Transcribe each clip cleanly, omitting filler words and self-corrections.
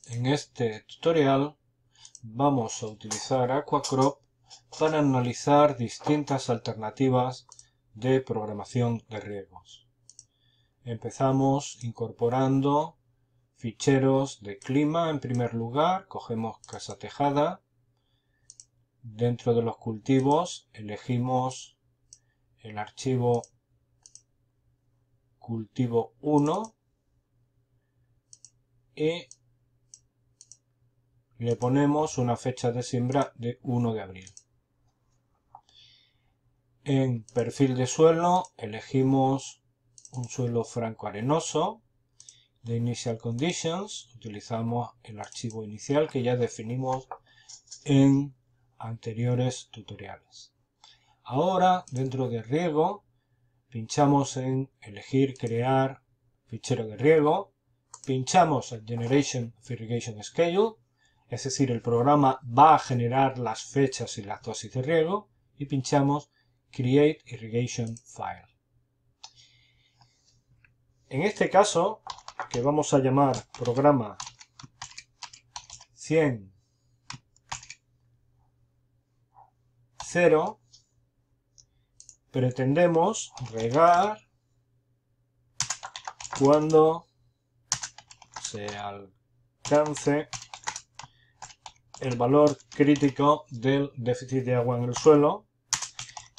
En este tutorial vamos a utilizar Aquacrop para analizar distintas alternativas de programación de riegos. Empezamos incorporando ficheros de clima en primer lugar. Cogemos Casa Tejada. Dentro de los cultivos elegimos el archivo cultivo 1 y le ponemos una fecha de siembra de 1 de abril. En perfil de suelo elegimos un suelo franco arenoso. De Initial Conditions utilizamos el archivo inicial que ya definimos en anteriores tutoriales. Ahora, dentro de riego, pinchamos en elegir crear fichero de riego, pinchamos en Generation of Irrigation Schedule, es decir, el programa va a generar las fechas y las dosis de riego, y pinchamos Create Irrigation File. En este caso, que vamos a llamar programa 100.0, pretendemos regar cuando se alcance el valor crítico del déficit de agua en el suelo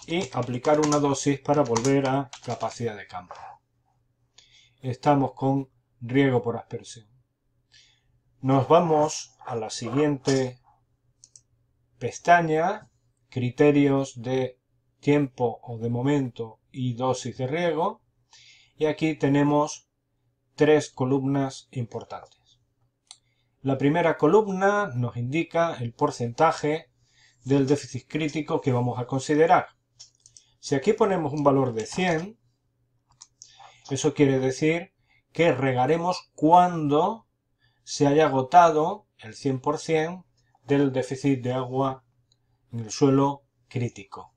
y aplicar una dosis para volver a capacidad de campo. Estamos con riego por aspersión. Nos vamos a la siguiente pestaña, criterios de tiempo o de momento y dosis de riego, y aquí tenemos tres columnas importantes. La primera columna nos indica el porcentaje del déficit crítico que vamos a considerar. Si aquí ponemos un valor de 100, eso quiere decir que regaremos cuando se haya agotado el 100% del déficit de agua en el suelo crítico.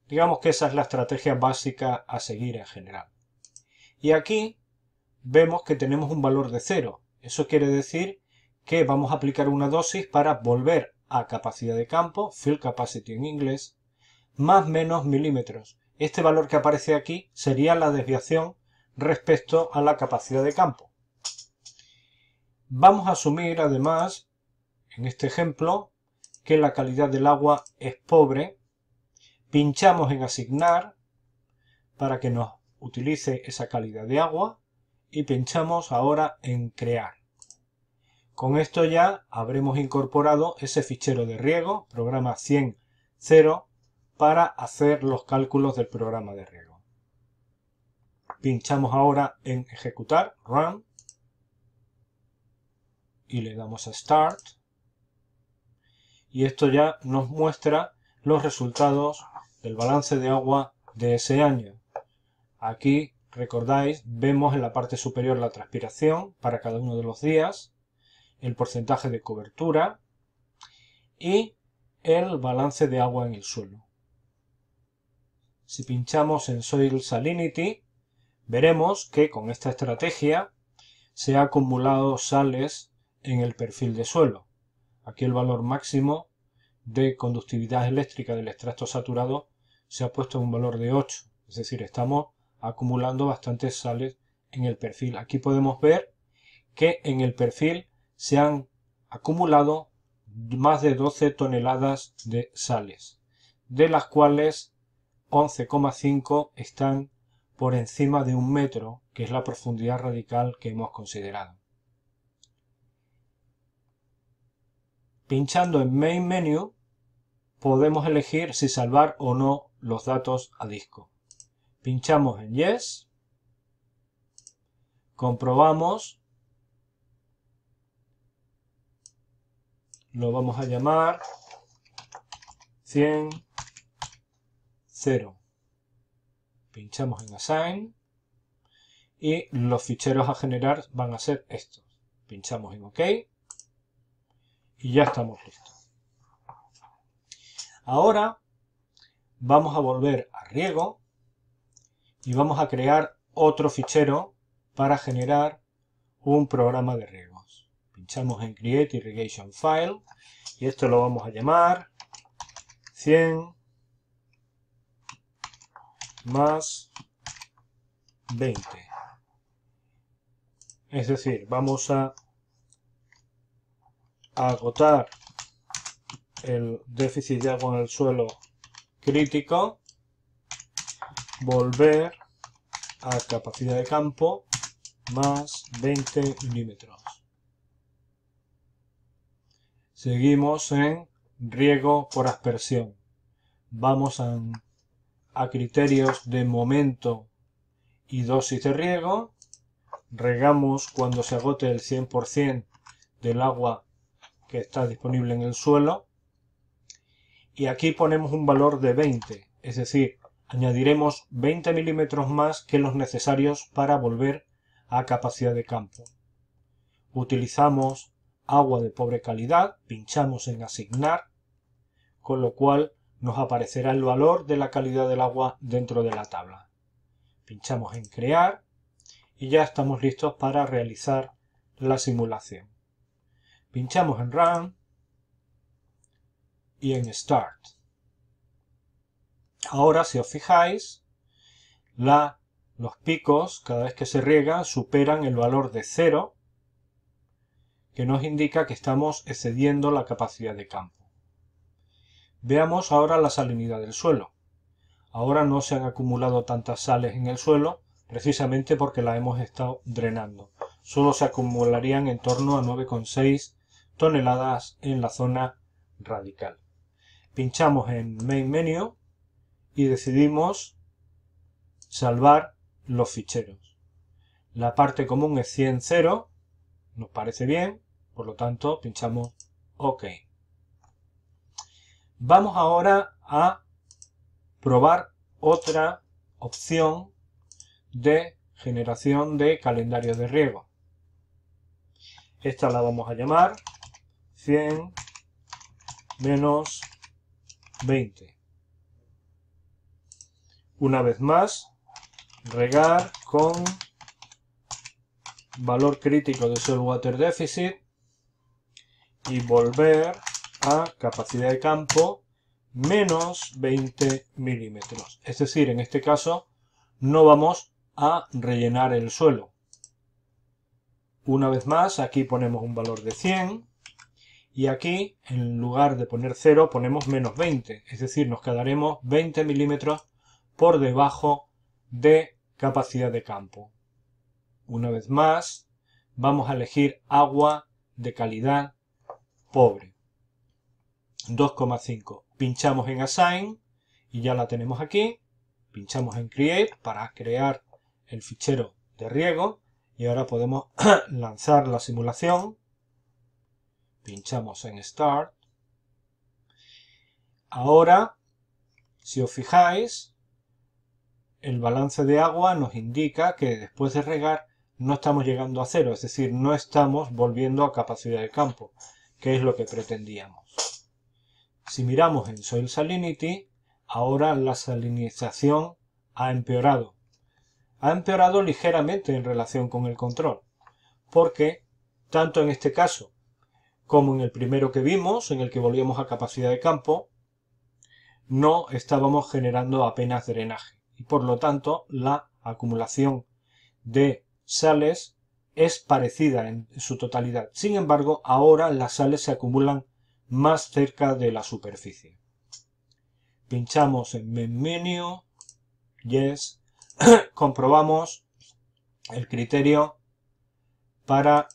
Digamos que esa es la estrategia básica a seguir en general. Y aquí vemos que tenemos un valor de 0. Eso quiere decir que vamos a aplicar una dosis para volver a capacidad de campo, field capacity en inglés, más menos milímetros. Este valor que aparece aquí sería la desviación respecto a la capacidad de campo. Vamos a asumir además, en este ejemplo, que la calidad del agua es pobre. Pinchamos en asignar para que nos utilice esa calidad de agua y pinchamos ahora en crear. Con esto ya habremos incorporado ese fichero de riego, programa 100.0, para hacer los cálculos del programa de riego. Pinchamos ahora en ejecutar, run, y le damos a start. Y esto ya nos muestra los resultados del balance de agua de ese año. Aquí, recordáis, vemos en la parte superior la transpiración para cada uno de los días, el porcentaje de cobertura y el balance de agua en el suelo. Si pinchamos en Soil Salinity, veremos que con esta estrategia se ha acumulado sales en el perfil de suelo. Aquí el valor máximo de conductividad eléctrica del extracto saturado se ha puesto en un valor de 8. Es decir, estamos acumulando bastantes sales en el perfil. Aquí podemos ver que en el perfil se han acumulado más de 12 toneladas de sales, de las cuales 11,5 están por encima de 1 metro, que es la profundidad radical que hemos considerado. Pinchando en Main Menu podemos elegir si salvar o no los datos a disco. Pinchamos en Yes, comprobamos, lo vamos a llamar 100.0. Pinchamos en Assign y los ficheros a generar van a ser estos. Pinchamos en OK y ya estamos listos. Ahora vamos a volver a riego y vamos a crear otro fichero para generar un programa de riegos. pinchamos en Create Irrigation File y esto lo vamos a llamar 100 más 20. Es decir, vamos a agotar el déficit de agua en el suelo crítico, volver a capacidad de campo más 20 milímetros. Seguimos en riego por aspersión. Vamos a criterios de momento y dosis de riego. Regamos cuando se agote el 100% del agua que está disponible en el suelo. Y aquí ponemos un valor de 20, es decir, añadiremos 20 milímetros más que los necesarios para volver a capacidad de campo. Utilizamos agua de pobre calidad, pinchamos en asignar, con lo cual nos aparecerá el valor de la calidad del agua dentro de la tabla. Pinchamos en crear y ya estamos listos para realizar la simulación. Pinchamos en Run y en Start. Ahora, si os fijáis, los picos, cada vez que se riega, superan el valor de 0, que nos indica que estamos excediendo la capacidad de campo. Veamos ahora la salinidad del suelo. Ahora no se han acumulado tantas sales en el suelo, precisamente porque la hemos estado drenando. Solo se acumularían en torno a 9,6 toneladas en la zona radical. Pinchamos en Main Menu y decidimos salvar los ficheros. La parte común es 100.0, nos parece bien, por lo tanto pinchamos OK. Vamos ahora a probar otra opción de generación de calendario de riego. Esta la vamos a llamar 100 menos 20. Una vez más, regar con valor crítico de Soil Water Deficit y volver a capacidad de campo menos 20 milímetros. Es decir, en este caso no vamos a rellenar el suelo. Una vez más, aquí ponemos un valor de 100 y aquí, en lugar de poner 0, ponemos menos 20. Es decir, nos quedaremos 20 milímetros por debajo de capacidad de campo. Una vez más, vamos a elegir agua de calidad pobre. 2,5. Pinchamos en Assign y ya la tenemos aquí. Pinchamos en Create para crear el fichero de riego y ahora podemos lanzar la simulación. Pinchamos en Start. Ahora, si os fijáis, el balance de agua nos indica que después de regar no estamos llegando a 0, es decir, no estamos volviendo a capacidad de campo, que es lo que pretendíamos. Si miramos en Soil Salinity, ahora la salinización ha empeorado. Ha empeorado ligeramente en relación con el control, porque tanto en este caso como en el primero que vimos, en el que volvíamos a capacidad de campo, no estábamos generando apenas drenaje y por lo tanto la acumulación de sales es parecida en su totalidad. Sin embargo, ahora las sales se acumulan más cerca de la superficie. Pinchamos en Main Menu, Yes, comprobamos el criterio para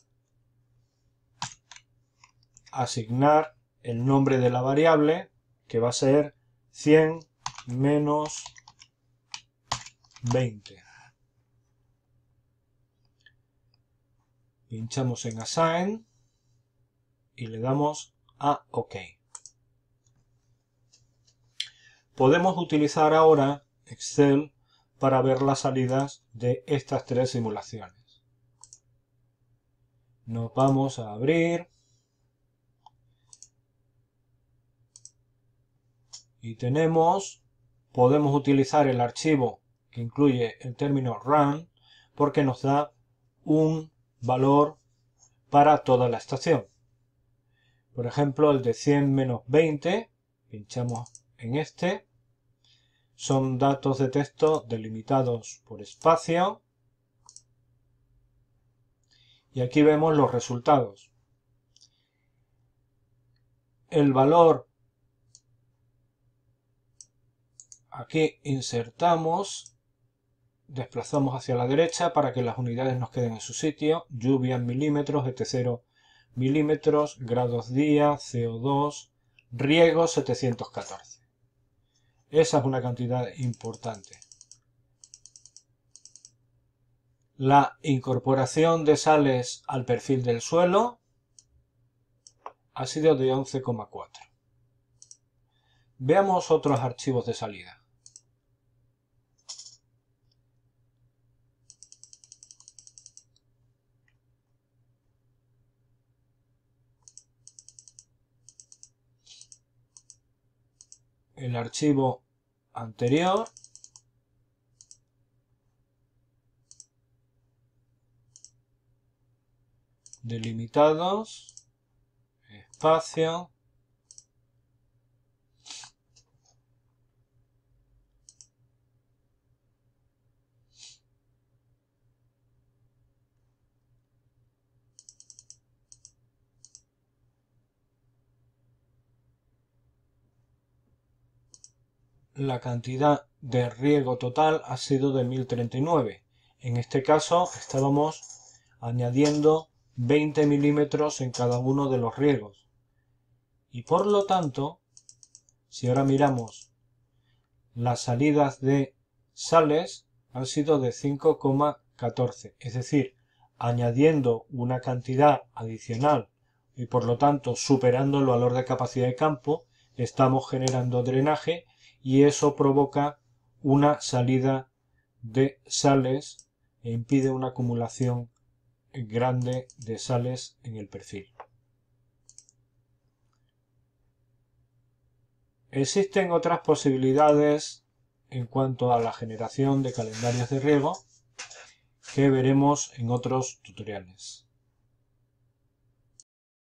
asignar el nombre de la variable, que va a ser 100 menos 20. Pinchamos en Assign y le damos a OK. Podemos utilizar ahora Excel para ver las salidas de estas tres simulaciones. Nos vamos a abrir y podemos utilizar el archivo que incluye el término run porque nos da un valor para toda la estación. Por ejemplo, el de 100-20, pinchamos en este, son datos de texto delimitados por espacio. Y aquí vemos los resultados. El valor, aquí insertamos, desplazamos hacia la derecha para que las unidades nos queden en su sitio. Lluvia en milímetros, ET0 milímetros, grados día, CO2, riego 714. Esa es una cantidad importante. La incorporación de sales al perfil del suelo ha sido de 11,4. Veamos otros archivos de salida. El archivo anterior delimitados, espacio, la cantidad de riego total ha sido de 1039. En este caso estábamos añadiendo 20 milímetros en cada uno de los riegos. Y por lo tanto, si ahora miramos las salidas de sales, han sido de 5,14. Es decir, añadiendo una cantidad adicional y por lo tanto superando el valor de capacidad de campo, estamos generando drenaje y eso provoca una salida de sales e impide una acumulación grande de sales en el perfil. Existen otras posibilidades en cuanto a la generación de calendarios de riego que veremos en otros tutoriales.